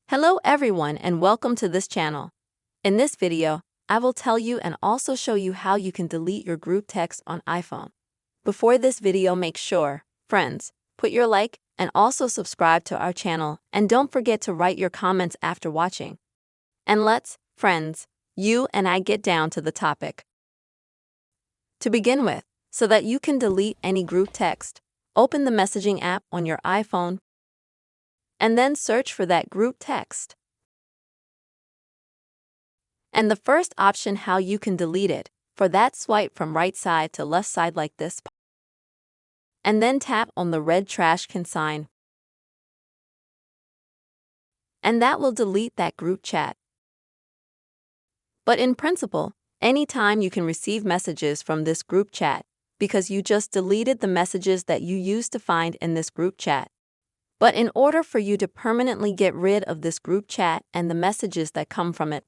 Hello everyone and welcome to this channel. In this video, I will tell you and also show you how you can delete your group text on iPhone. Before this video, make sure, friends, put your like and also subscribe to our channel, and don't forget to write your comments after watching. And let's, friends, you and I get down to the topic. To begin with, so that you can delete any group text, open the messaging app on your iPhone and then search for that group text. And the first option how you can delete it, for that swipe from right side to left side like this. And then tap on the red trash can sign. And that will delete that group chat. But in principle, anytime you can receive messages from this group chat, because you just deleted the messages that you used to find in this group chat. But in order for you to permanently get rid of this group chat and the messages that come from it,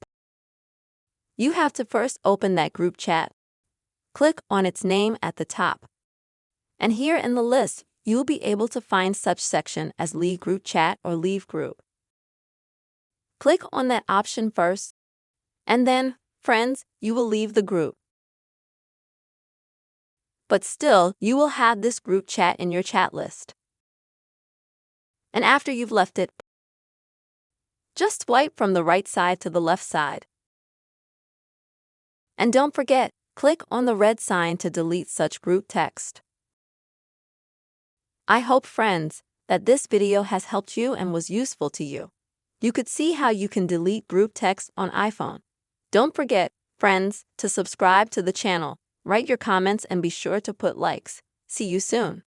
you have to first open that group chat. Click on its name at the top. And here in the list, you'll be able to find such section as Leave Group Chat or Leave Group. Click on that option first, and then, friends, you will leave the group. But still, you will have this group chat in your chat list. And after you've left it, just swipe from the right side to the left side. And don't forget, click on the red sign to delete such group text. I hope, friends, that this video has helped you and was useful to you. You could see how you can delete group text on iPhone. Don't forget, friends, to subscribe to the channel, write your comments and be sure to put likes. See you soon.